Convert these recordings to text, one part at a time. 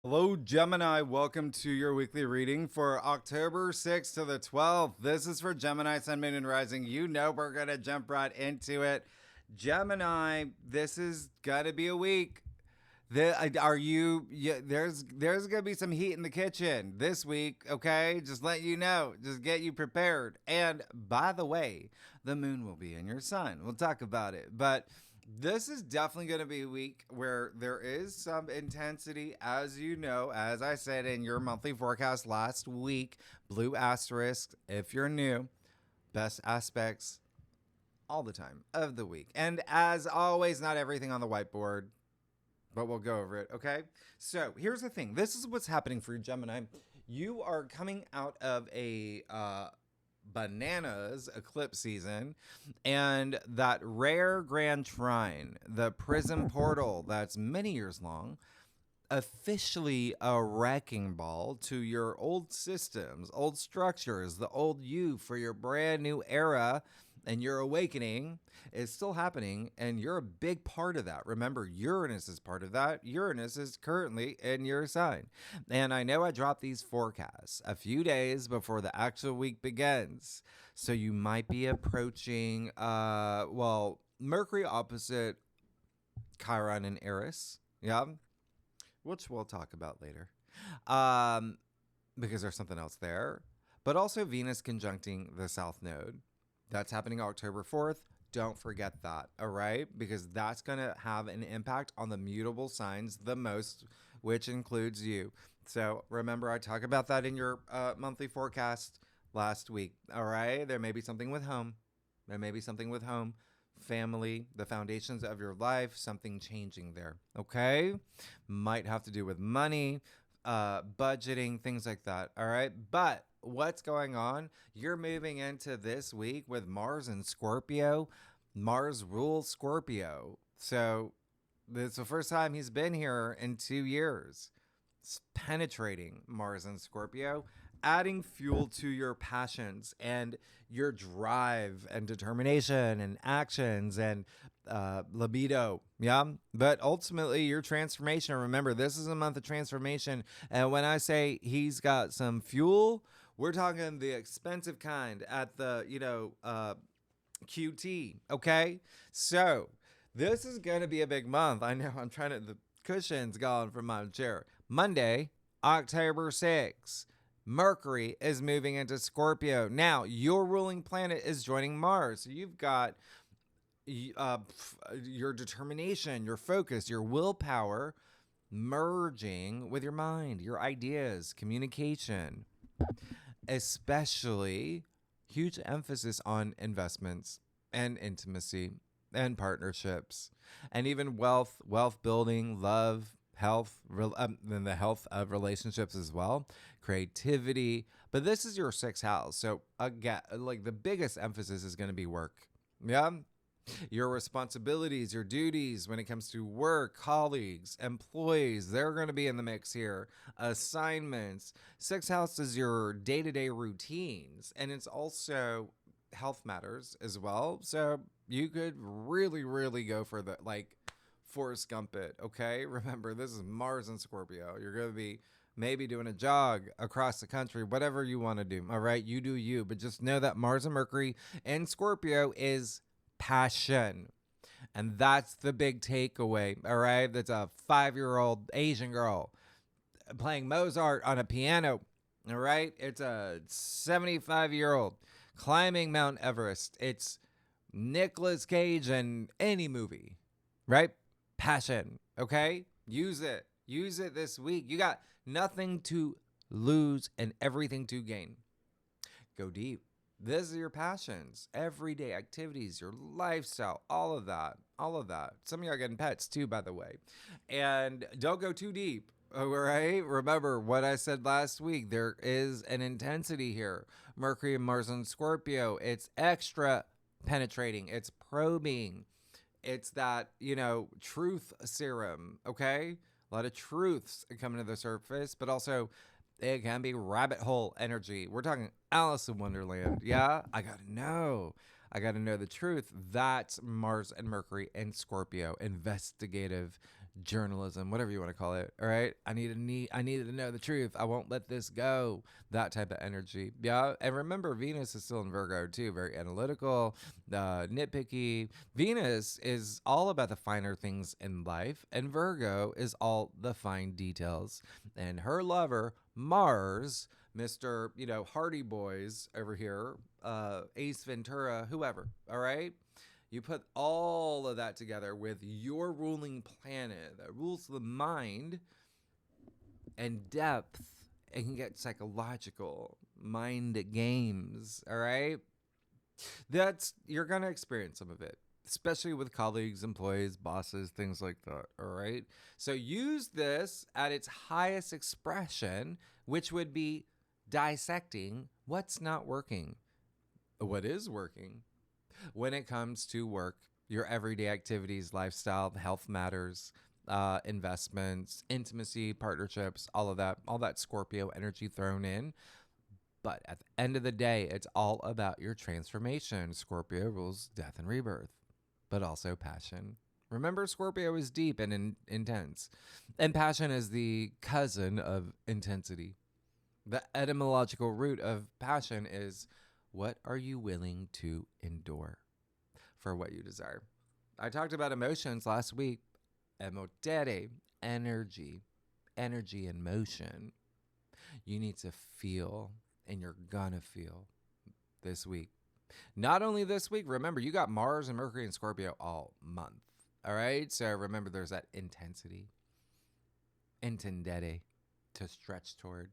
Hello, Gemini. Welcome to your weekly reading for October 6th to the 12th. This is for Gemini, Sun, Moon, and Rising. You know we're going to jump right into it. Gemini, this is going to be a week. Are you? Yeah, there's gonna be some heat in the kitchen this week. Okay, just let you know. Just get you prepared. And by the way, the moon will be in your sun. We'll talk about it, but this is definitely going to be a week where there is some intensity, as you know, as I said in your monthly forecast last week. Blue asterisk if you're new. Best aspects all the time of the week. And as always, not everything on the whiteboard, but we'll go over it, okay? So here's the thing. This is what's happening for you, Gemini. You are coming out of a bananas eclipse season, and that rare grand trine, the prism portal that's many years long, officially a wrecking ball to your old systems, old structures, the old you for your brand new era. And your awakening is still happening, and you're a big part of that. Remember, Uranus is part of that. Uranus is currently in your sign. And I know I dropped these forecasts a few days before the actual week begins. So you might be approaching, Mercury opposite Chiron and Aries. Yeah. Which we'll talk about later. Because there's something else there. But also Venus conjuncting the South Node. That's happening October 4th. Don't forget that, all right? Because that's going to have an impact on the mutable signs the most, which includes you. So remember, I talked about that in your monthly forecast last week, all right? There may be something with home. There may be something with home, family, the foundations of your life, something changing there, okay? Might have to do with money, budgeting, things like that, all right? But what's going on? You're moving into this week with Mars in Scorpio. Mars rules Scorpio. So it's the first time he's been here in 2 years. It's penetrating Mars in Scorpio, adding fuel to your passions and your drive and determination and actions and libido. Yeah. But ultimately, your transformation. Remember, this is a month of transformation. And when I say he's got some fuel, we're talking the expensive kind at the, QT. Okay. So this is going to be a big month. I know I'm trying to, the cushion's gone from my chair. Monday, October 6th. Mercury is moving into Scorpio. Now, your ruling planet is joining Mars. So you've got your determination, your focus, your willpower merging with your mind, your ideas, communication, especially huge emphasis on investments and intimacy and partnerships and even wealth building, love, health, and the health of relationships as well, creativity. But this is your sixth house. So again, like the biggest emphasis is going to be work. Yeah. Your responsibilities, your duties when it comes to work, colleagues, employees, they're going to be in the mix here. Assignments. Sixth house is your day-to-day routines, and it's also health matters as well. So you could really, really go for the Forrest Gump it, okay? Remember, this is Mars and Scorpio. You're going to be maybe doing a jog across the country, whatever you want to do, all right? You do you, but just know that Mars and Mercury in Scorpio is passion. And that's the big takeaway, all right? That's a 5-year-old Asian girl playing Mozart on a piano, all right? It's a 75-year-old climbing Mount Everest. It's Nicolas Cage in any movie, right? Passion, okay? Use it. Use it this week. You got nothing to lose and everything to gain. Go deep. This is your passions, everyday activities, your lifestyle, all of that, all of that. Some of you are getting pets too, by the way. And don't go too deep, all right? Remember what I said last week. There is an intensity here. Mercury and Mars and Scorpio. It's extra penetrating. It's probing. It's that, truth serum, okay? A lot of truths coming to the surface, but also it can be rabbit hole energy. We're talking Alice in Wonderland. Yeah, I got to know. I got to know the truth. That's Mars and Mercury and Scorpio. Investigative, journalism, whatever you want to call it. All right. I needed to know the truth. I won't let this go. That type of energy. Yeah. And remember, Venus is still in Virgo too. Very analytical, nitpicky. Venus is all about the finer things in life, and Virgo is all the fine details. And her lover, Mars, Mr. Hardy Boys over here, Ace Ventura, whoever. All right. You put all of that together with your ruling planet that rules the mind and depth. It can get psychological, mind games, all right? You're going to experience some of it, especially with colleagues, employees, bosses, things like that, all right? So use this at its highest expression, which would be dissecting what's not working, what is working, when it comes to work, your everyday activities, lifestyle, health matters, investments, intimacy, partnerships, all that Scorpio energy thrown in. But at the end of the day, it's all about your transformation. Scorpio rules death and rebirth, but also passion. Remember, Scorpio is deep and intense, and passion is the cousin of intensity. The etymological root of passion is, what are you willing to endure for what you desire? I talked about emotions last week. Emotere, energy and motion. You need to feel, and you're gonna feel this week. Not only this week, remember, you got Mars and Mercury and Scorpio all month. All right? So remember, there's that intensity. Intendere, to stretch toward.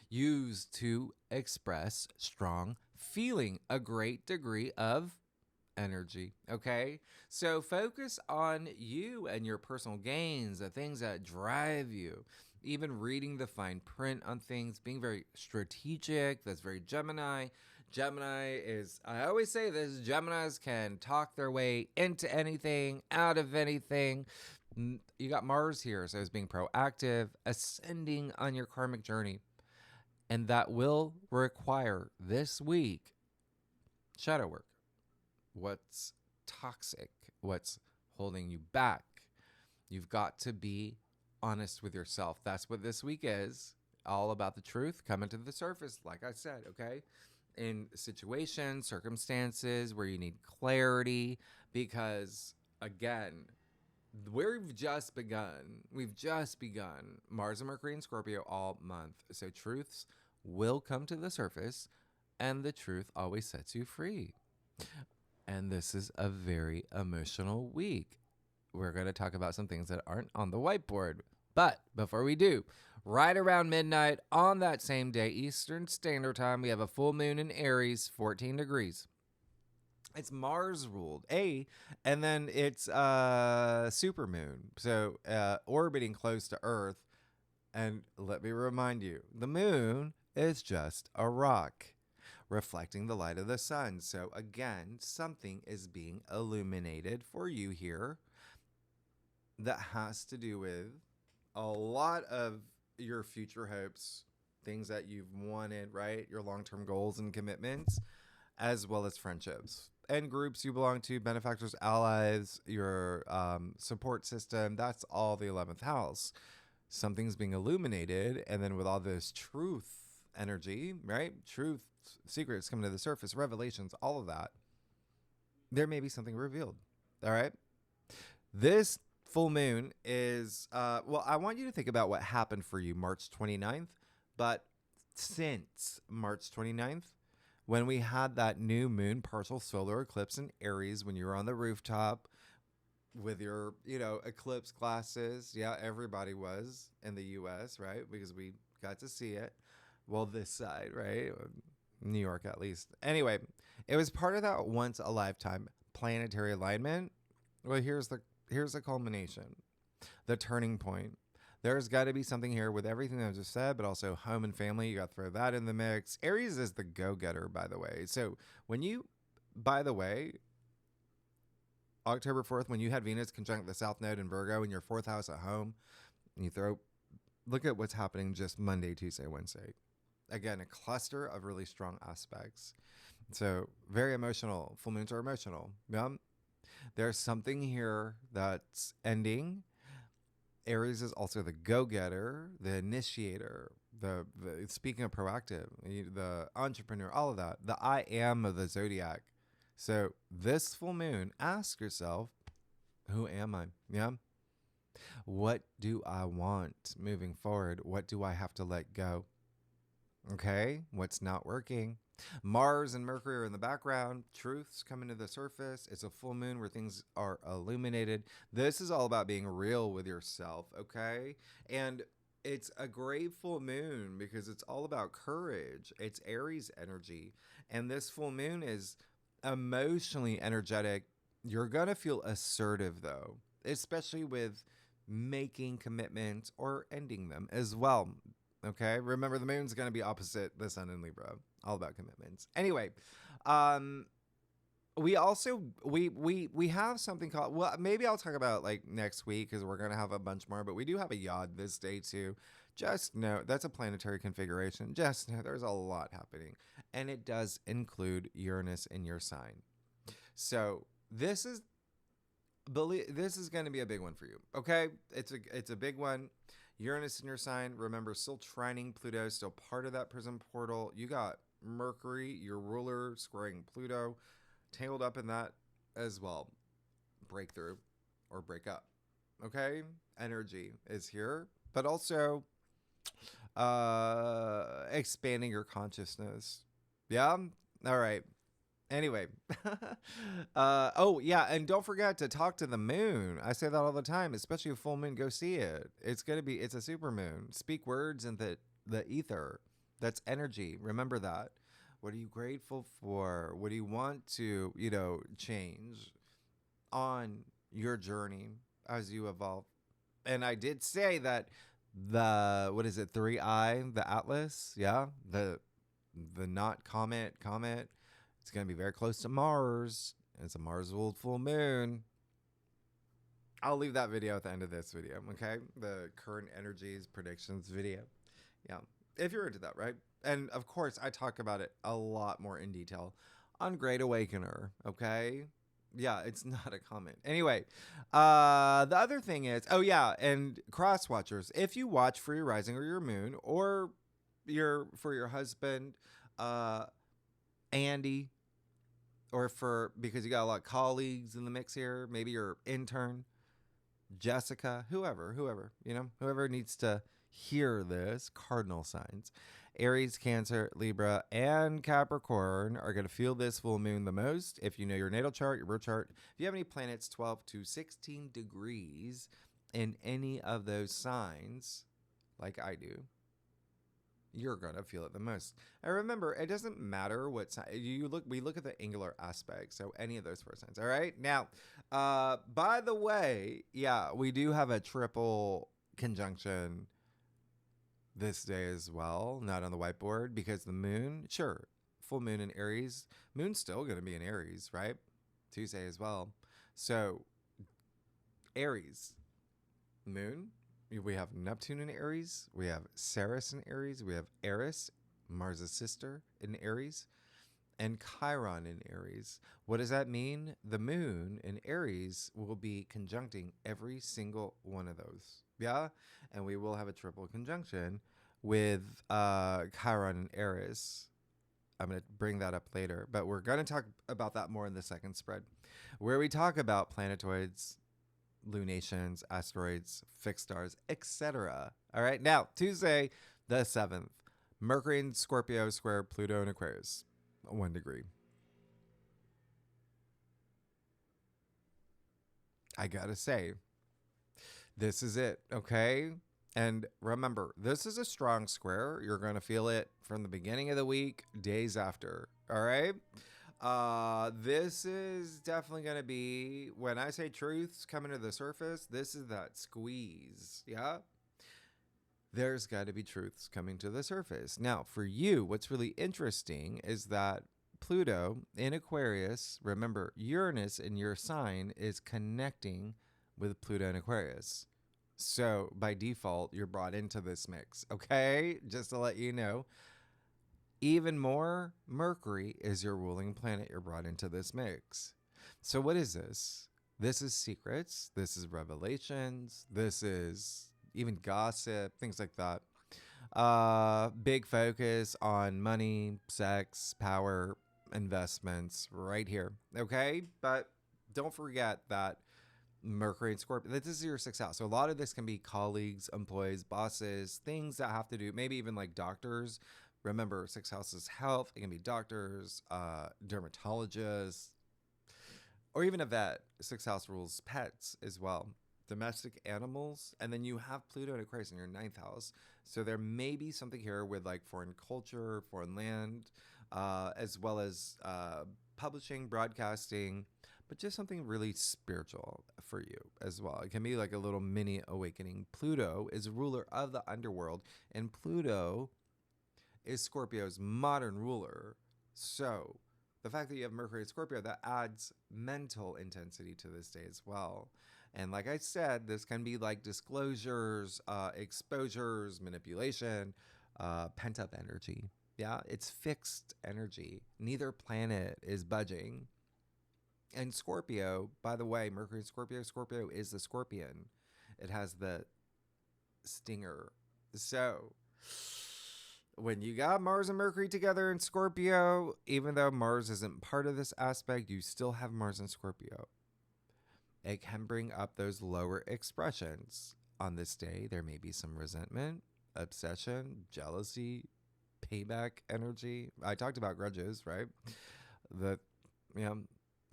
Used to express strong feeling, a great degree of energy. Okay. So focus on you and your personal gains, the things that drive you, even reading the fine print on things, being very strategic. That's very Gemini. Gemini is, I always say this, Geminis can talk their way into anything, out of anything. You got Mars here. So it's being proactive, ascending on your karmic journey. And that will require this week shadow work. What's toxic? What's holding you back? You've got to be honest with yourself. That's what this week is. All about the truth coming to the surface, like I said, okay? In situations, circumstances where you need clarity, because again, we've just begun. Mars and Mercury and Scorpio all month. So truths will come to the surface, and the truth always sets you free. And this is a very emotional week. We're going to talk about some things that aren't on the whiteboard. But before we do, right around midnight on that same day, Eastern Standard Time, we have a full moon in Aries, 14 degrees. It's Mars ruled, and then it's super moon, so orbiting close to Earth. And let me remind you, the moon is just a rock reflecting the light of the sun. So again, something is being illuminated for you here that has to do with a lot of your future hopes, things that you've wanted, right? Your long-term goals and commitments, as well as friendships and groups you belong to, benefactors, allies, your support system. That's all the 11th house. Something's being illuminated. And then with all this truth energy, right? Truth, secrets coming to the surface, revelations, all of that, there may be something revealed. All right. This full moon is, well, I want you to think about what happened for you March 29th. But since March 29th, when we had that new moon partial solar eclipse in Aries, when you were on the rooftop with your, eclipse glasses. Yeah, everybody was in the U.S., right? Because we got to see it. Well, this side, right? New York, at least. Anyway, it was part of that once a lifetime planetary alignment. Well, here's the culmination, the turning point. There's got to be something here with everything I just said, but also home and family. You got to throw that in the mix. Aries is the go-getter, by the way. So by the way, October 4th, when you had Venus conjunct the South Node in Virgo in your 4th house at home, look at what's happening just Monday, Tuesday, Wednesday. Again, a cluster of really strong aspects. So very emotional. Full moons are emotional. Yeah. There's something here that's ending. Aries is also the go-getter, the initiator, the speaking of proactive, the entrepreneur, all of that, the I am of the zodiac. So this full moon, ask yourself, who am I? Yeah. What do I want moving forward? What do I have to let go? Okay. What's not working? Mars and Mercury are in the background. Truths coming to the surface. It's a full moon where things are illuminated. This is all about being real with yourself, okay? And it's a great full moon because it's all about courage. It's Aries energy. And this full moon is emotionally energetic. You're going to feel assertive, though, especially with making commitments or ending them as well. Okay, remember the moon's going to be opposite the sun in Libra, all about commitments. Anyway, we also we have something called, well, maybe I'll talk about like next week because we're going to have a bunch more, but we do have a yod this day too. Just know that's a planetary configuration. Just know there's a lot happening, and it does include Uranus in your sign. So this is going to be a big one for you. Okay, it's a big one. Uranus in your sign, remember, still trining Pluto, still part of that prism portal. You got Mercury, your ruler, squaring Pluto, tangled up in that as well. Breakthrough or break up. Okay? Energy is here, but also expanding your consciousness. Yeah? All right. Anyway, oh yeah, and don't forget to talk to the moon. I say that all the time, especially a full moon. Go see it. It's a super moon. Speak words in the ether. That's energy. Remember that. What are you grateful for? What do you want to, change on your journey as you evolve? And I did say that what is it? 3i, the Atlas. Yeah, the not comet. It's going to be very close to Mars. It's a Mars-ruled full moon. I'll leave that video at the end of this video, okay? The current energies predictions video. Yeah, if you're into that, right? And of course, I talk about it a lot more in detail on Great Awakener, okay? Yeah, it's not a comment. Anyway, the other thing is, oh yeah, and cross watchers, if you watch for your rising or your moon, or for your husband, Andy, or because you got a lot of colleagues in the mix here, maybe your intern, Jessica, whoever needs to hear this, cardinal signs, Aries, Cancer, Libra, and Capricorn are going to feel this full moon the most. If you know your natal chart, your birth chart, if you have any planets 12 to 16 degrees in any of those signs, like I do, you're gonna feel it the most. And remember, it doesn't matter what sign you look. We look at the angular aspect, so any of those four signs. All right. Now, by the way, yeah, we do have a triple conjunction this day as well. Not on the whiteboard because the moon, sure, full moon in Aries. Moon's still gonna be in Aries, right? Tuesday as well. So, Aries, moon. We have Neptune in Aries. We have Ceres in Aries. We have Eris, Mars' sister, in Aries, and Chiron in Aries. What does that mean? The moon in Aries will be conjuncting every single one of those. Yeah? And we will have a triple conjunction with Chiron and Eris. I'm going to bring that up later, but we're going to talk about that more in the second spread, where we talk about planetoids, lunations, asteroids, fixed stars, etc. All right. Now, Tuesday, the 7th, Mercury in Scorpio square Pluto in Aquarius, 1 degree. I gotta say, this is it. Okay. And remember, this is a strong square. You're going to feel it from the beginning of the week, days after. All right. This is definitely going to be, when I say truths coming to the surface, this is that squeeze. Yeah. There's got to be truths coming to the surface. Now, for you, what's really interesting is that Pluto in Aquarius, remember, Uranus in your sign is connecting with Pluto in Aquarius. So by default, you're brought into this mix. Okay. Just to let you know. Even more, Mercury is your ruling planet. You're brought into this mix. So what is this? This is secrets. This is revelations. This is even gossip, things like that. Big focus on money, sex, power, investments right here. Okay. But don't forget that Mercury and Scorpio, this is your sixth house. So a lot of this can be colleagues, employees, bosses, things that have to do, maybe even like doctors. Remember, sixth house is health. It can be doctors, dermatologists, or even a vet. Sixth house rules pets as well, domestic animals. And then you have Pluto and Aquarius in your ninth house. So there may be something here with like foreign culture, foreign land, as well as publishing, broadcasting, but just something really spiritual for you as well. It can be like a little mini awakening. Pluto is ruler of the underworld, and Pluto is Scorpio's modern ruler. So the fact that you have Mercury and Scorpio, that adds mental intensity to this day as well. And like I said, this can be like disclosures, exposures, manipulation, pent up energy. Yeah, it's fixed energy. Neither planet is budging. And Scorpio, by the way, Mercury and Scorpio, Scorpio is the scorpion. It has the stinger. So when you got Mars and Mercury together in Scorpio, even though Mars isn't part of this aspect, you still have Mars in Scorpio. It can bring up those lower expressions. On this day, there may be some resentment, obsession, jealousy, payback energy. I talked about grudges, right? The,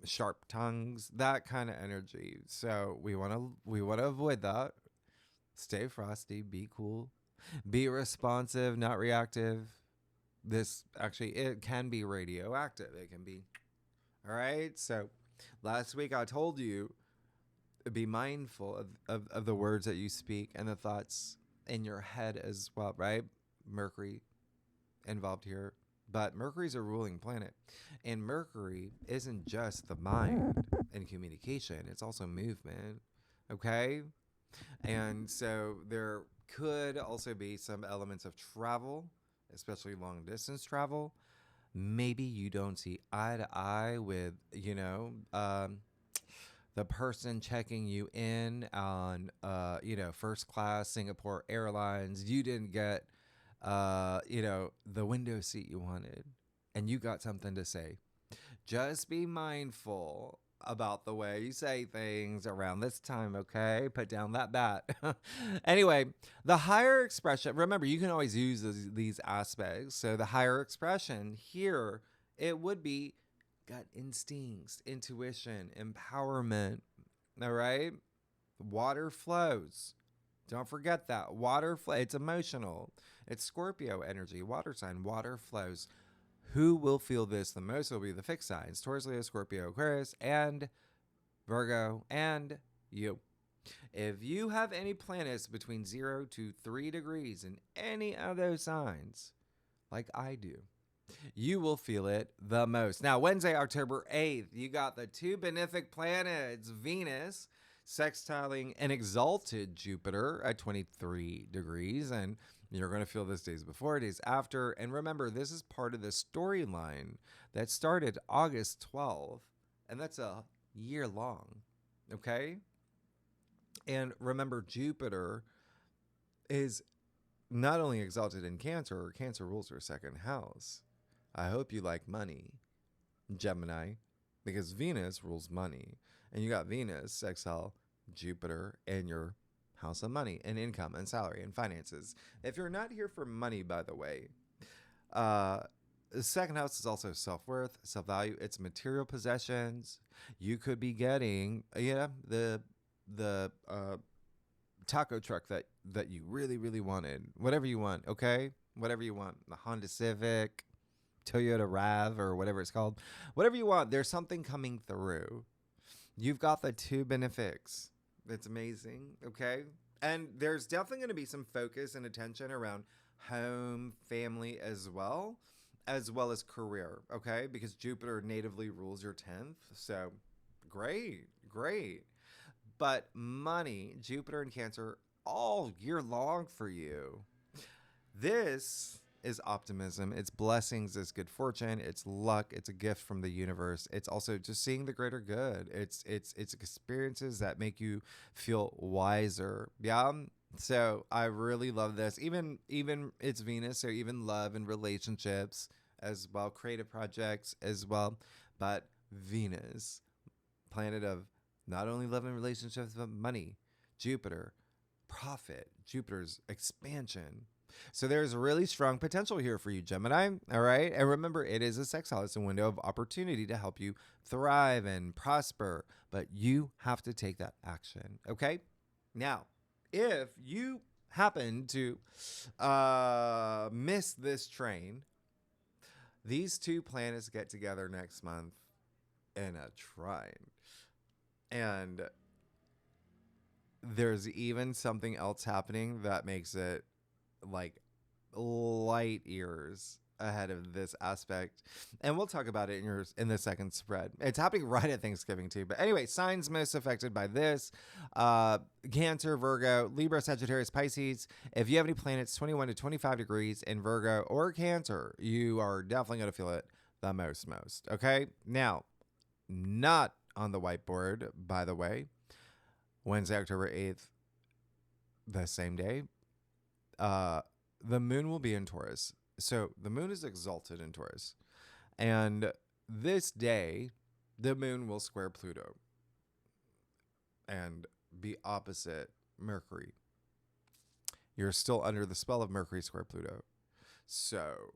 sharp tongues, that kind of energy. So we want to avoid that. Stay frosty, be cool, be responsive, not reactive. This actually, it can be radioactive. It can be. All right. So last week I told you, be mindful of the words that you speak and the thoughts in your head as well, right? Mercury involved here. But Mercury's a ruling planet. And Mercury isn't just the mind and communication. It's also movement. Okay? And so there could also be some elements of travel, especially long distance travel. Maybe you don't see eye to eye with, the person checking you in on, first class Singapore Airlines. You didn't get, the window seat you wanted, and you got something to say. Just be mindful about the way you say things around this time, okay? Put down that bat. Anyway, the higher expression, remember, you can always use these aspects. So the higher expression here, it would be gut instincts, intuition, empowerment, all right? Water flows. Don't forget that. Water flow. It's emotional. It's Scorpio energy. Water sign. Water flows. Who will feel this the most will be the fixed signs. Taurus, Leo, Scorpio, Aquarius, and Virgo, and you. If you have any planets between 0 to 3 degrees in any of those signs, like I do, you will feel it the most. Now, Wednesday, October 8th, you got the two benefic planets, Venus, sextiling an exalted Jupiter at 23 degrees. And you're going to feel this days before, days after. And remember, this is part of the storyline that started August 12th. And that's a year long. Okay? And remember, Jupiter is not only exalted in Cancer, Cancer rules your second house. I hope you like money, Gemini, because Venus rules money. And you got Venus, sextile Jupiter, in your house of money and income and salary and finances. If you're not here for money, by the way, the second house is also self-worth, self-value. It's material possessions. You could be getting, the taco truck that you really, really wanted. Whatever you want, okay? Whatever you want. The Honda Civic, Toyota RAV, or whatever it's called. Whatever you want. There's something coming through. You've got the two benefics. It's amazing, okay? And there's definitely going to be some focus and attention around home, family as well as career, okay? Because Jupiter natively rules your 10th. So great. But money, Jupiter and Cancer, all year long for you. This is optimism. It's blessings. It's good fortune. It's luck. It's a gift from the universe. It's also just seeing the greater good. It's experiences that make you feel wiser. Yeah. So I really love this. Even it's Venus, so even love and relationships as well, creative projects as well. But Venus, planet of not only love and relationships, but money, Jupiter, profit, Jupiter's expansion. So there's really strong potential here for you, Gemini. All right. And remember, it is a sextile. It's a window of opportunity to help you thrive and prosper. But you have to take that action. Okay. Now, if you happen to miss this train, these two planets get together next month in a trine. And there's even something else happening that makes it like light years ahead of this aspect, and we'll talk about it in the second spread. It's happening right at Thanksgiving too. But anyway, signs most affected by this: Cancer, Virgo, Libra, Sagittarius, Pisces. If you have any planets 21 to 25 degrees in Virgo or Cancer, you are definitely going to feel it the most. Okay, now, not on the whiteboard, by the way. Wednesday, October 8th, the same day, the moon will be in Taurus. So the moon is exalted in Taurus. And this day, the moon will square Pluto and be opposite Mercury. You're still under the spell of Mercury square Pluto. So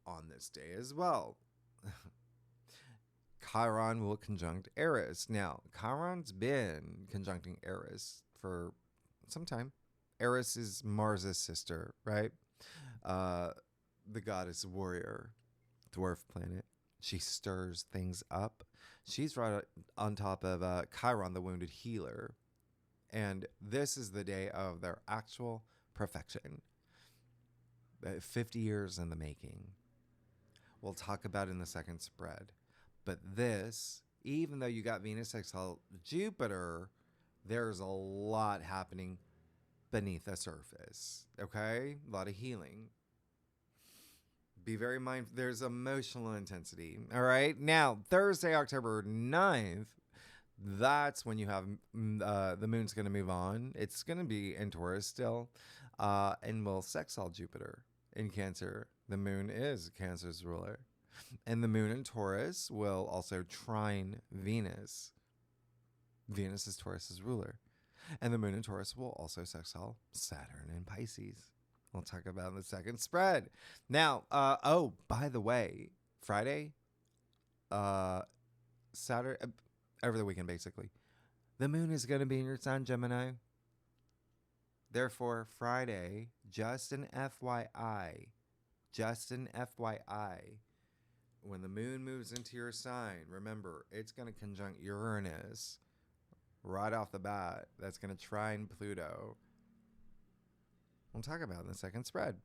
on this day as well, Chiron will conjunct Aries. Now, Chiron's been conjuncting Aries for some time. Aries is Mars' sister, right? The goddess warrior, dwarf planet. She stirs things up. She's right on top of Chiron, the wounded healer. And this is the day of their actual perfection. 50 years in the making. We'll talk about in the second spread. But this, even though you got Venus sextile Jupiter, there's a lot happening beneath the surface. Okay? A lot of healing. Be very mindful. There's emotional intensity. All right? Now, Thursday, October 9th, that's when you have the moon's going to move on. It's going to be in Taurus still. And will sextile Jupiter in Cancer. The moon is Cancer's ruler. And the moon in Taurus will also trine Venus. Venus is Taurus's ruler. And the moon in Taurus will also sextile Saturn in Pisces. We'll talk about in the second spread. Now, by the way, Friday, Saturday, over the weekend basically, the moon is going to be in your sign, Gemini. Therefore, Friday, just an FYI, when the moon moves into your sign, remember, it's going to conjunct Uranus right off the bat. That's going to trine Pluto. We'll talk about it in the second spread.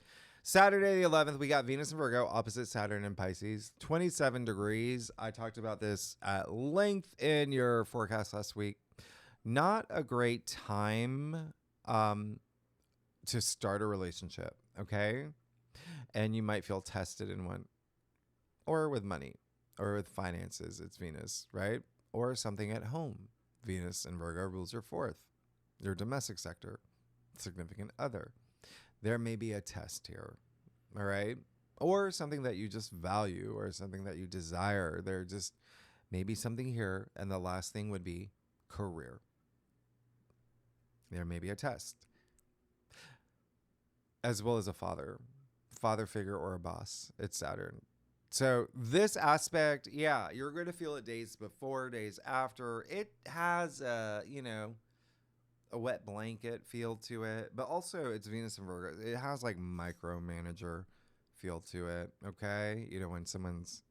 Saturday the 11th, we got Venus and Virgo opposite Saturn and Pisces. 27 degrees. I talked about this at length in your forecast last week. Not a great time to start a relationship, okay? And you might feel tested in one. Or with money. Or with finances. It's Venus, right? Or something at home. Venus and Virgo rules your fourth. Your domestic sector. Significant other. There may be a test here, all right? Or something that you just value or something that you desire. There just may be something here. And the last thing would be career. There may be a test. As well as a father figure or a boss. It's Saturn. So this aspect, yeah, you're going to feel it days before, days after. It has a wet blanket feel to it, but also it's Venus and Virgo. It has like micromanager feel to it, okay? When someone's,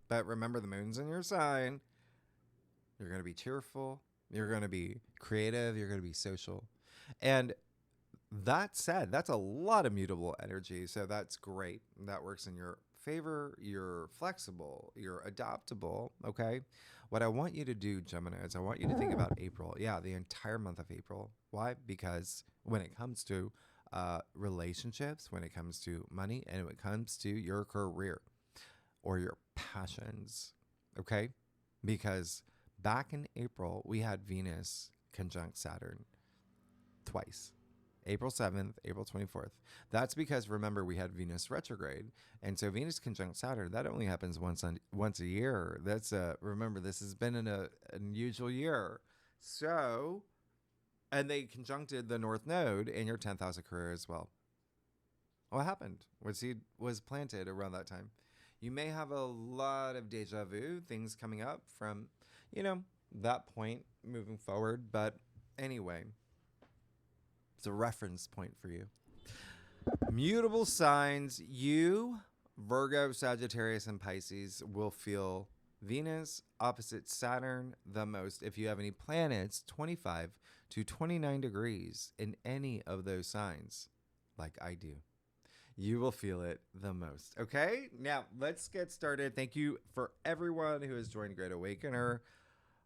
but remember the moon's in your sign. You're going to be cheerful. You're going to be creative. You're going to be social. And that said, that's a lot of mutable energy, so that's great. That works in your favor. You're flexible. You're adaptable, okay? What I want you to do, Gemini, is I want you to think about April. Yeah, the entire month of April. Why? Because when it comes to relationships, when it comes to money, and when it comes to your career or your passions. Okay? Because back in April, we had Venus conjunct Saturn twice. April 7th, April 24th. That's because, remember, we had Venus retrograde. And so Venus conjunct Saturn, that only happens once a year. That's remember, this has been an unusual year. So, and they conjuncted the North Node in your 10th house of career as well. What happened? What seed was planted around that time? You may have a lot of deja vu things coming up from, that point moving forward. But anyway, it's a reference point for you. Mutable signs, you, Virgo, Sagittarius, and Pisces, will feel Venus opposite Saturn the most if you have any planets 25 to 29 degrees in any of those signs, like I do. You will feel it the most. Okay, now let's get started. Thank you for everyone who has joined Great Awakener.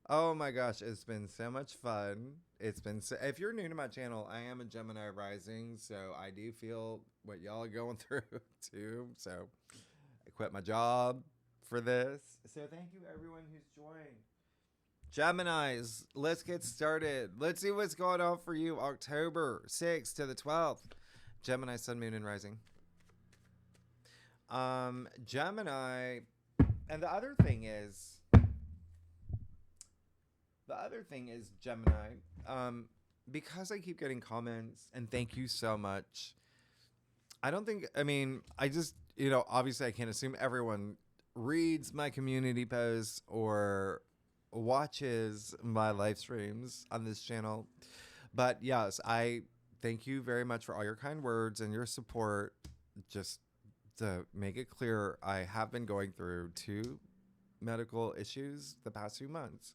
Oh my gosh, it's been so much fun. If you're new to my channel, I am a Gemini rising, so I do feel what y'all are going through too. So I quit my job for this. So thank you everyone who's joined. Geminis, let's get started. Let's see what's going on for you October 6th to the 12th. Gemini, Sun, Moon, and Rising. Gemini, and the other thing is Gemini, because I keep getting comments, and thank you so much. I just, obviously I can't assume everyone reads my community posts or watches my live streams on this channel. But yes, I thank you very much for all your kind words and your support. Just to make it clear, I have been going through 2 medical issues the past few months,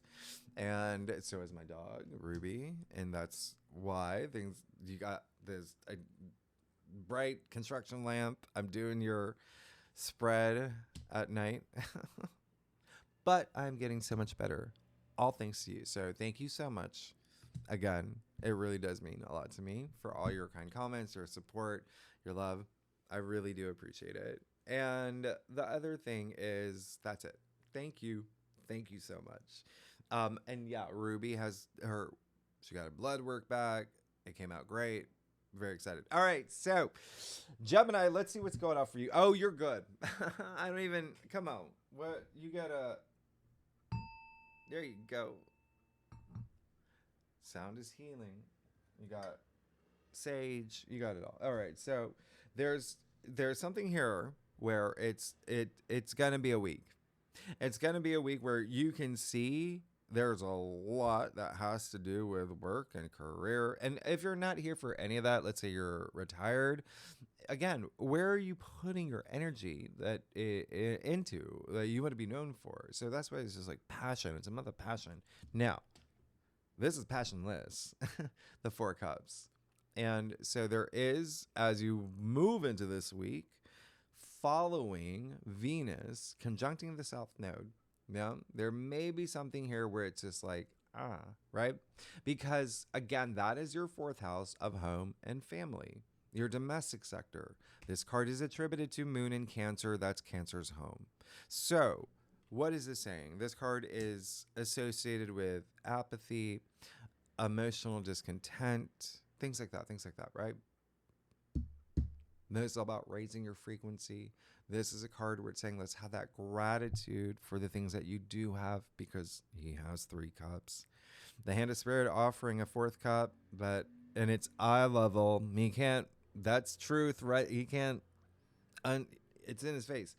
and so is my dog Ruby, and that's why you got this a bright construction lamp. I'm doing your spread at night but I'm getting so much better, all thanks to you. So thank you so much again. It really does mean a lot to me for all your kind comments, your support, your love. I really do appreciate it. And the other thing is, that's it. Thank you. Thank you so much. And yeah, Ruby she got her blood work back. It came out great. Very excited. All right. So Gemini, let's see what's going on for you. Oh, you're good. Come on. What you gotta, there you go. Sound is healing. You got sage. You got it all. All right. So there's something here where it's gonna be a week. It's gonna be a week where you can see there's a lot that has to do with work and career. And if you're not here for any of that, let's say you're retired, again, where are you putting your energy into that you want to be known for? So that's why it's just like passion. It's a month of passion. Now, this is passionless, the 4 cups. And so there is, as you move into this week, following Venus conjuncting the South Node, now there may be something here where it's just like, right? Because again, that is your 4th house of home and family, your domestic sector. This card is attributed to Moon in Cancer. That's Cancer's home. So what is this saying? This card is associated with apathy, emotional discontent, things like that, right? This is all about raising your frequency. This is a card where it's saying, let's have that gratitude for the things that you do have, because he has 3 cups. The Hand of Spirit offering a 4th cup, and it's eye level. He can't, that's truth, right? He can't, it's in his face.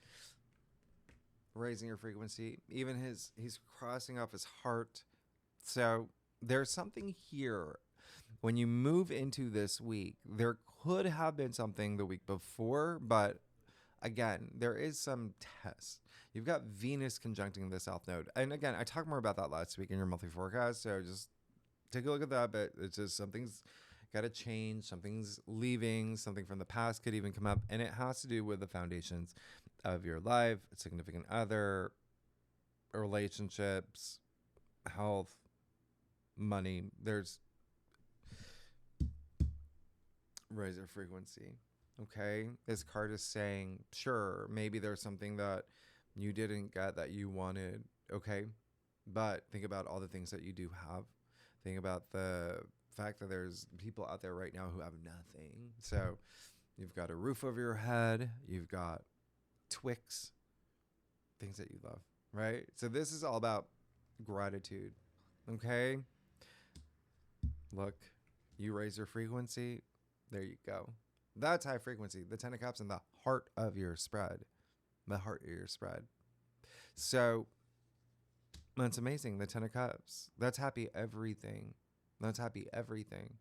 Raising your frequency. Even he's crossing off his heart. So there's something here. When you move into this week, there could have been something the week before, but again, there is some test. You've got Venus conjuncting the South Node. And again, I talked more about that last week in your monthly forecast, so just take a look at that. But it's just something's got to change, something's leaving, something from the past could even come up, and it has to do with the foundations of your life, significant other, relationships, health, money. There's Raise your frequency. Okay. This card is saying, sure, maybe there's something that you didn't get that you wanted. Okay. But think about all the things that you do have. Think about the fact that there's people out there right now who have nothing. So you've got a roof over your head, you've got Twix, things that you love, right? So this is all about gratitude. Okay. Look, you raise your frequency. There you go. That's high frequency. The 10 of Cups in the heart of your spread. The heart of your spread. So that's amazing. The 10 of Cups. That's happy everything. That's happy everything.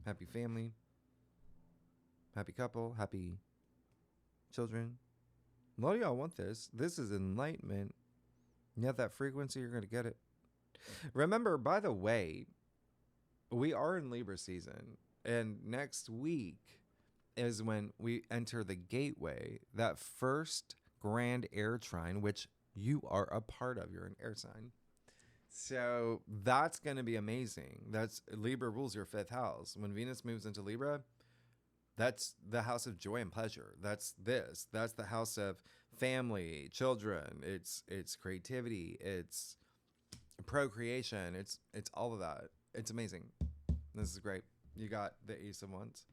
Happy family. Happy couple. Happy children. A lot of y'all want this. This is enlightenment. You have that frequency, you're going to get it. Remember, by the way, we are in Libra season. And next week is when we enter the gateway, that first grand air trine, which you are a part of. You're an air sign. So that's going to be amazing. That's Libra rules your 5th house. When Venus moves into Libra, that's the house of joy and pleasure. That's this. That's the house of family, children. It's creativity. It's procreation. It's all of that. It's amazing. This is great. You got the Ace of Wands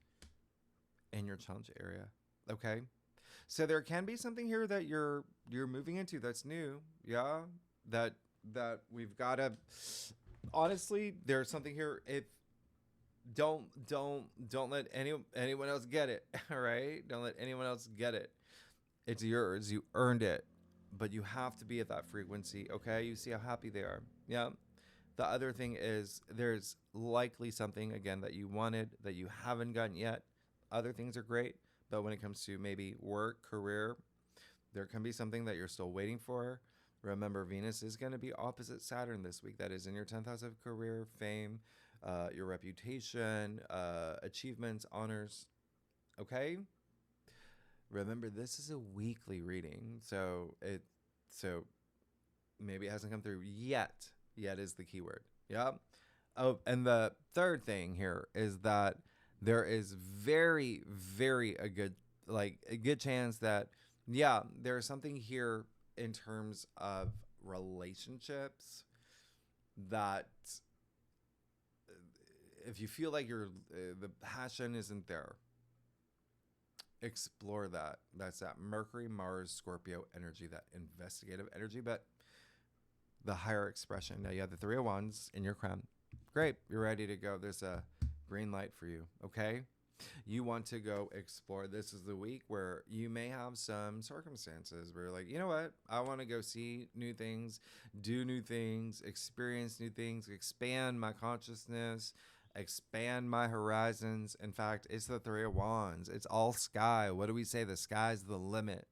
in your challenge area. Okay. So there can be something here that you're moving into that's new. Yeah. That we've got to, honestly, there's something here. If don't let anyone else get it. All right. Don't let anyone else get it. It's yours. You earned it, but you have to be at that frequency. Okay. You see how happy they are. Yeah. The other thing is there's likely something, again, that you wanted that you haven't gotten yet. Other things are great, but when it comes to maybe work, career, there can be something that you're still waiting for. Remember, Venus is going to be opposite Saturn this week. That is in your 10th house of career, fame, your reputation, achievements, honors. Okay? Remember, this is a weekly reading, so maybe it hasn't come through yet. Yet is the keyword. Yeah. Oh, and the third thing here is that there is very, very a good chance that, yeah, there's something here in terms of relationships that if you feel like the passion isn't there, explore that. That's that Mercury, Mars, Scorpio energy, that investigative energy, but the higher expression. Now you have the 3 of Wands in your crown. Great. You're ready to go. There's a green light for you. Okay. You want to go explore. This is the week where you may have some circumstances where you're like, you know what? I want to go see new things, do new things, experience new things, expand my consciousness, expand my horizons. In fact, it's the 3 of Wands. It's all sky. What do we say? The sky's the limit.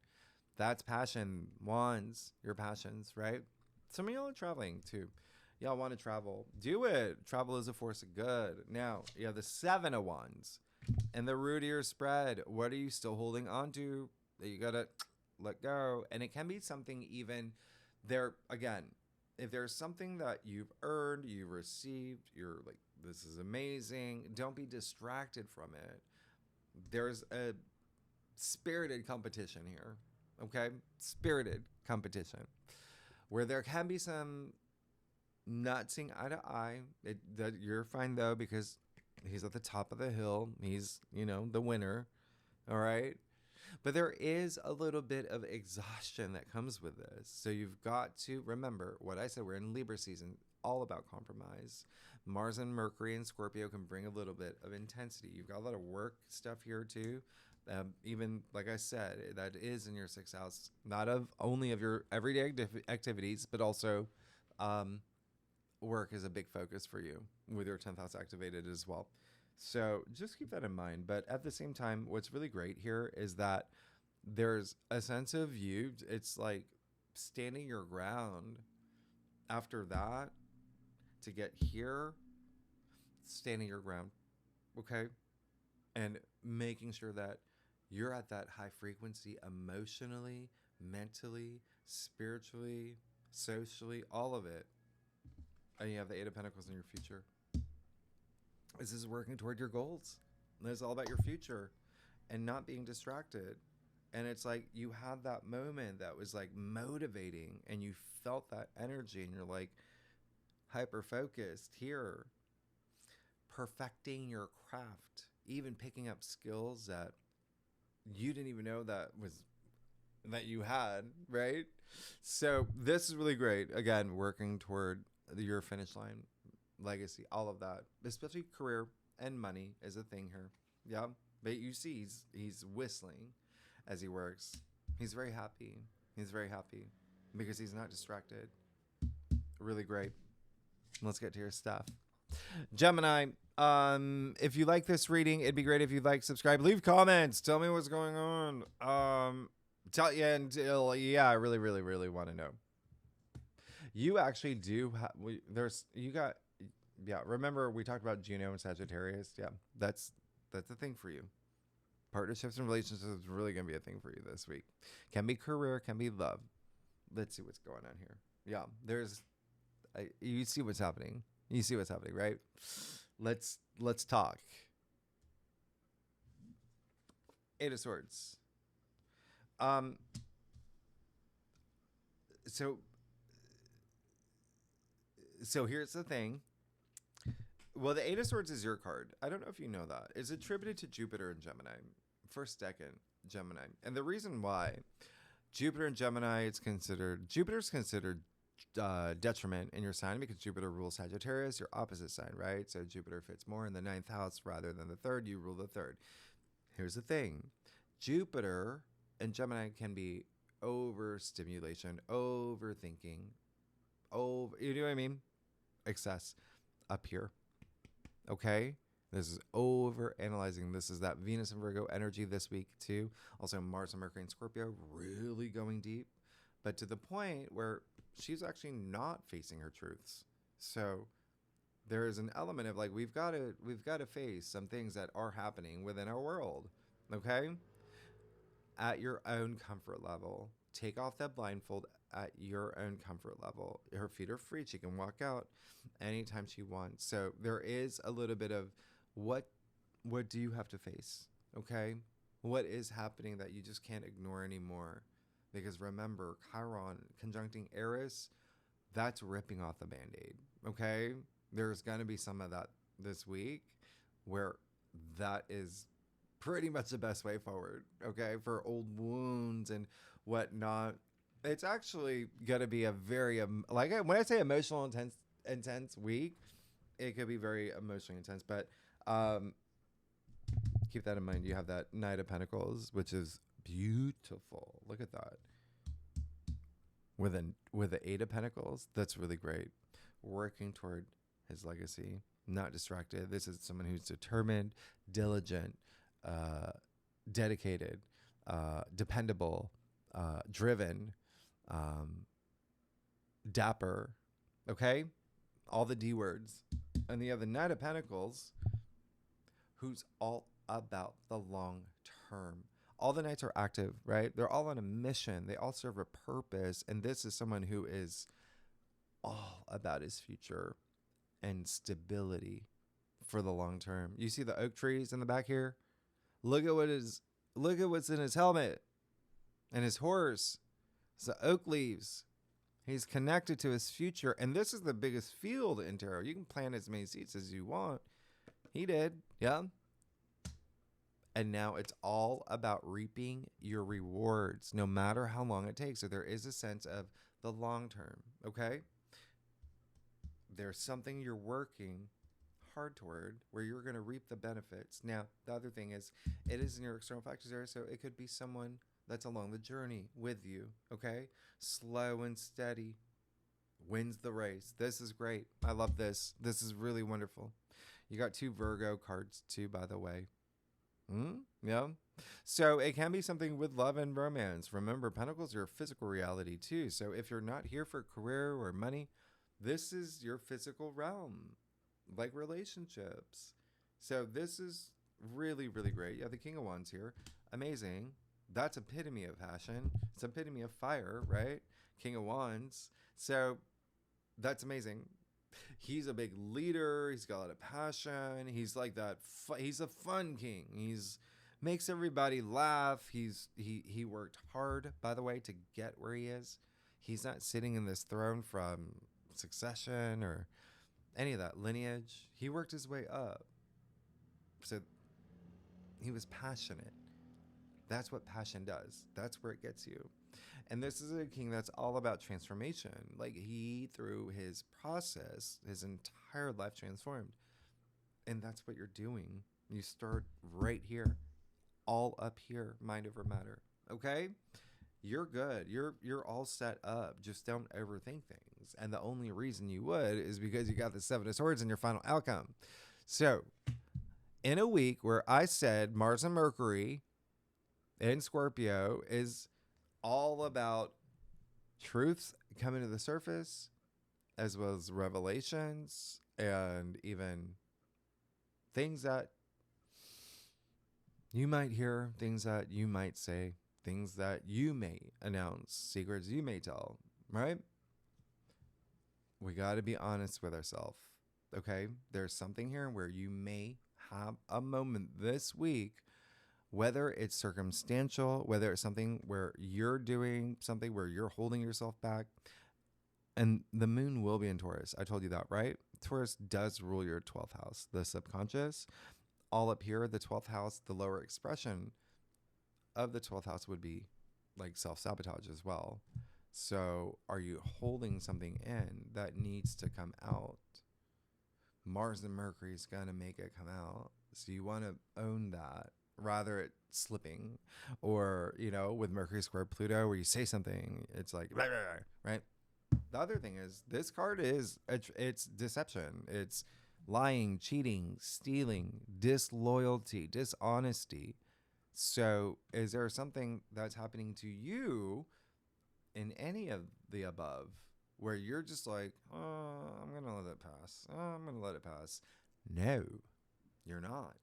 That's passion. Wands, your passions, right? Some of y'all are traveling too. Y'all want to travel. Do it. Travel is a force of good. Now, you have the 7 of Wands and the root of your spread. What are you still holding on to that you got to let go? And it can be something even there. Again, if there's something that you've earned, you've received, you're like, this is amazing. Don't be distracted from it. There's a spirited competition here. Okay? Spirited competition. Where there can be some not seeing eye to eye. That you're fine though, because he's at the top of the hill. He's, the winner. All right. But there is a little bit of exhaustion that comes with this. So you've got to remember what I said. We're in Libra season, all about compromise. Mars and Mercury and Scorpio can bring a little bit of intensity. You've got a lot of work stuff here too. Even like I said, that is in your 6th house, not only of your everyday activities, but also work is a big focus for you with your 10th house activated as well. So just keep that in mind. But at the same time, what's really great here is that there's a sense of you. It's like standing your ground after that to get here, standing your ground. Okay. And making sure that you're at that high frequency emotionally, mentally, spiritually, socially, all of it. And you have the 8 of Pentacles in your future. This is working toward your goals. It's all about your future and not being distracted. And it's like you had that moment that was like motivating and you felt that energy and you're like hyper focused here, perfecting your craft, even picking up skills that you didn't even know that you had, right? So this is really great. Again, working toward your finish line, legacy, all of that, especially career and money is a thing here. Yeah, but you see, he's whistling as he works. He's very happy. He's very happy because he's not distracted. Really great. Let's get to your stuff. Gemini, if you like this reading, it'd be great if you'd like, subscribe, leave comments, tell me what's going on. I really, really, really want to know. You actually do remember we talked about Juno and Sagittarius? Yeah, that's a thing for you. Partnerships and relationships is really going to be a thing for you this week. Can be career, can be love. Let's see what's going on here. Yeah, you see what's happening. You see what's happening, right? Let's talk. Eight of Swords. So here's the thing. Well, the Eight of Swords is your card. I don't know if you know that. It's attributed to Jupiter and Gemini. First decan, Gemini. And the reason why Jupiter and Gemini, Jupiter's considered detriment in your sign because Jupiter rules Sagittarius, your opposite sign, right? So Jupiter fits more in the 9th house rather than the 3rd. You rule the 3rd. Here's the thing. Jupiter and Gemini can be overstimulation, overthinking, you know what I mean? Excess up here. Okay? This is over analyzing. This is that Venus and Virgo energy this week too. Also Mars and Mercury and Scorpio really going deep, but to the point where she's actually not facing her truths. So there is an element of like we've got to face some things that are happening within our world. Okay? At your own comfort level. Take off that blindfold at your own comfort level. Her feet are free. She can walk out anytime she wants. So there is a little bit of what do you have to face? Okay? What is happening that you just can't ignore anymore? Because remember, Chiron conjuncting Aries, that's ripping off the Band-Aid. Okay? There's going to be some of that this week where that is pretty much the best way forward, okay, for old wounds and whatnot. It's actually gonna be a very when I say emotional intense week, it could be very emotionally intense, but keep that in mind. You have that Knight of Pentacles, which is beautiful. Look at that with the Eight of Pentacles. That's really great. Working toward his legacy, not distracted. This is someone who's determined, diligent, dedicated, dependable, driven, dapper. Okay? All the D words. And the other Knight of Pentacles, who's all about the long term. All the Knights are active, right? They're all on a mission. They all serve a purpose. And this is someone who is all about his future and stability for the long term. You see the oak trees in the back here? Look at what's in his helmet and his horse. It's the oak leaves. He's connected to his future. And this is the biggest field in tarot. You can plant as many seeds as you want. He did. Yeah. And now it's all about reaping your rewards, no matter how long it takes. So there is a sense of the long term. Okay. There's something you're working hard toward where you're going to reap the benefits. Now, the other thing is it is in your external factors area, so it could be someone that's along the journey with you, okay? Slow and steady wins the race. This is great. I love this. This is really wonderful. You got 2 Virgo cards too, by the way. Yeah. So it can be something with love and romance. Remember, Pentacles are a physical reality too. So if you're not here for career or money, this is your physical realm. Like relationships. So this is really, really great. You have the King of Wands here. Amazing. That's epitome of passion. It's epitome of fire, right? King of Wands. So that's amazing. He's a big leader. He's got a lot of passion. He's like that. He's a fun king. He's makes everybody laugh. He worked hard, by the way, to get where he is. He's not sitting in this throne from succession or any of that lineage. He worked his way up. So he was passionate. That's what passion does. That's where it gets you. And this is a king that's all about transformation. Like he, through his process, his entire life transformed. And that's what you're doing. You start right here, all up here, mind over matter. Okay? You're good. You're all set up. Just don't overthink things. And the only reason you would is because you got the Seven of Swords in your final outcome. So, in a week where I said Mars and Mercury in Scorpio is all about truths coming to the surface, as well as revelations and even things that you might hear, things that you might say, things that you may announce, secrets you may tell, right? We got to be honest with ourselves, okay? There's something here where you may have a moment this week, whether it's circumstantial, whether it's something where you're doing something where you're holding yourself back. And the moon will be in Taurus. I told you that, right? Taurus does rule your 12th house, the subconscious. All up here, the 12th house, the lower expression of the 12th house would be like self-sabotage as well. So are you holding something in that needs to come out? Mars and Mercury is going to make it come out. So you want to own that rather it slipping. Or, you know, with Mercury square Pluto, where you say something, it's like, blah, blah, blah, right? The other thing is this card is, it's deception. It's lying, cheating, stealing, disloyalty, dishonesty. So is there something that's happening to you in any of the above where you're just like, oh, I'm going to let it pass. Oh, I'm going to let it pass. No, you're not.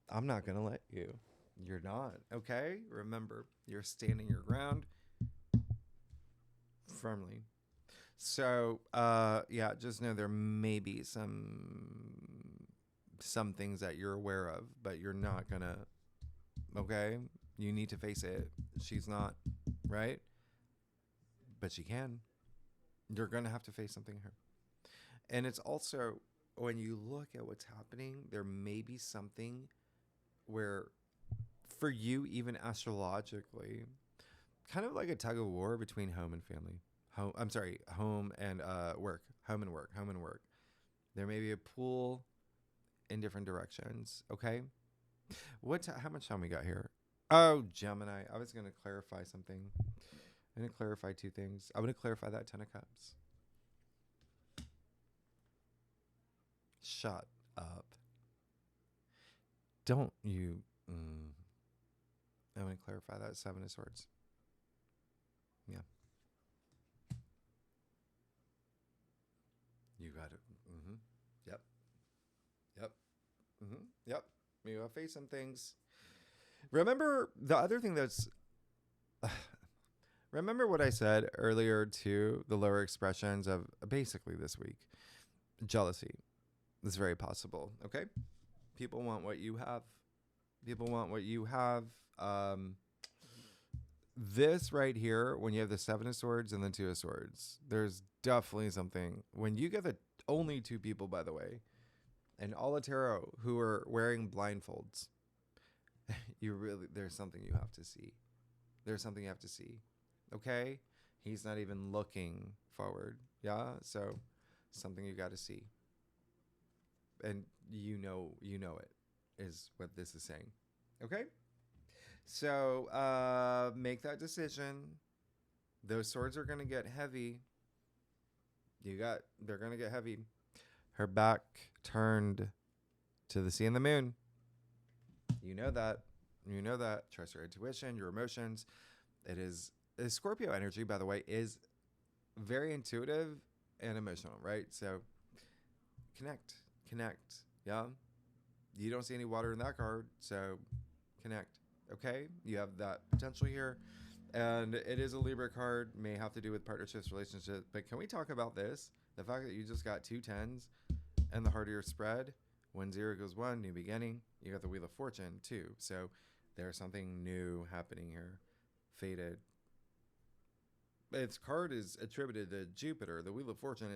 I'm not going to let you. You're not. Okay? Remember, you're standing your ground firmly. So, yeah, just know there may be some things that you're aware of, but you're not going to, okay? You need to face it. She's not, right? But she can. You're going to have to face something here. And it's also, when you look at what's happening, there may be something where, for you, even astrologically, kind of like a tug of war between home and family. Home and work. Home and work. Home and work. There may be a pull in different directions. Okay? How much time we got here? Oh, Gemini. I was going to clarify something. I'm going to clarify two things. I'm going to clarify that 10 of Cups. Shut up. Don't you... I'm going to clarify that 7 of Swords. Yeah. You got it. Yep. Yep. You gotta face some things. Remember the other thing that's... remember what I said earlier to the lower expressions of basically this week. Jealousy. It's very possible. Okay? People want what you have. People want what you have. This right here, when you have the 7 of Swords and the 2 of Swords, there's definitely something. When you get the only 2 people, by the way, and all of tarot who are wearing blindfolds, there's something you have to see. There's something you have to see. Okay? He's not even looking forward. Yeah? So something you got to see. And you know it is what this is saying. Okay? So make that decision. Those swords are going to get heavy. They're going to get heavy. Her back turned to the sea and the moon. You know that. You know that. Trust your intuition, your emotions. The Scorpio energy, by the way, is very intuitive and emotional, right? So connect. Yeah. You don't see any water in that card, so connect. Okay, you have that potential here, and it is a Libra card. May have to do with partnerships, relationships, but can we talk about this? The fact that you just got 2 10s and the heart of your spread, 1 0 goes 1, new beginning. You got the Wheel of Fortune too. So there's something new happening here. Fated. Its card is attributed to Jupiter. The Wheel of Fortune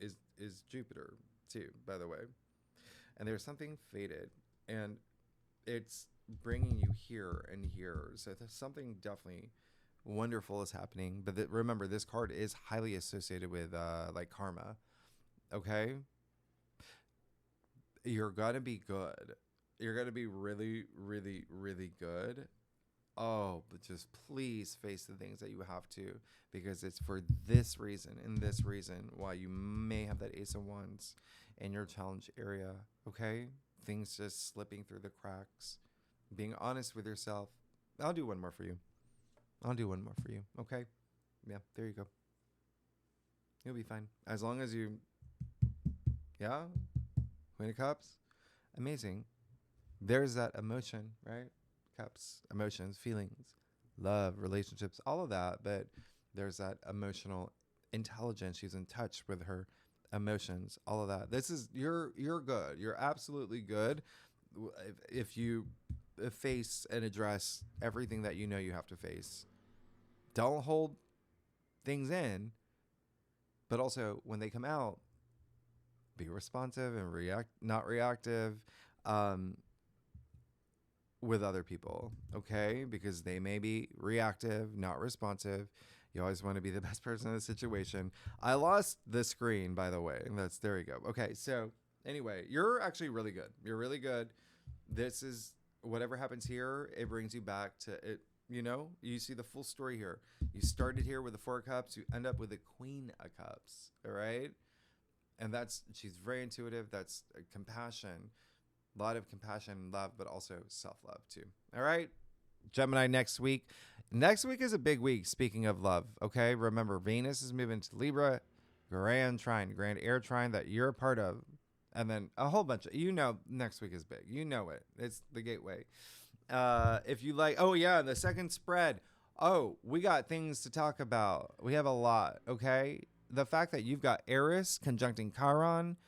is Jupiter too, by the way. And there's something fated, and it's bringing you here and here. So there's something definitely wonderful is happening. But remember, this card is highly associated with like karma. Okay, you're gonna be good. You're gonna be really, really, really good. Oh, but just please face the things that you have to, because it's for this reason and this reason why you may have that Ace of Wands in your challenge area. Okay, things just slipping through the cracks. Being honest with yourself. I'll do one more for you. Okay, yeah, there you go. You'll be fine as long as you. Yeah, Queen of Cups, amazing. There's that emotion, right? Cups, emotions, feelings, love, relationships, all of that. But there's that emotional intelligence. She's in touch with her emotions, all of that. This is you're good. You're absolutely good if you face and address everything that you know you have to face. Don't hold things in, but also when they come out, be responsive and not reactive. With other people, okay? Because they may be reactive, not responsive. You always want to be the best person in the situation. I lost the screen, by the way. There you go. Okay, so anyway, you're actually really good. You're really good. This is whatever happens here, it brings you back to it. You know, you see the full story here. You started here with the 4 of Cups. You end up with the Queen of Cups, all right? And she's very intuitive. That's compassion. A lot of compassion, love, but also self-love too. All right, Gemini, next week. Next week is a big week, speaking of love, okay? Remember, Venus is moving to Libra, grand air trine that you're a part of. And then a whole bunch of, next week is big. You know it. It's the gateway. If you like, oh yeah, the second spread. Oh, we got things to talk about. We have a lot, okay? The fact that you've got Aries conjuncting Chiron,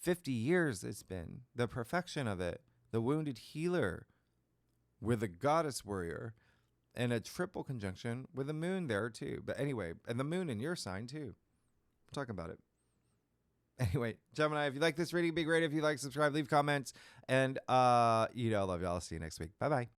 50 years it's been, the perfection of it, the wounded healer with the goddess warrior, and a triple conjunction with the moon there too. But anyway, and the moon in your sign too. We're talking about it. Anyway, Gemini, if you like this reading, be great. If you like, subscribe, leave comments, and I love y'all. I'll see you next week. Bye-bye.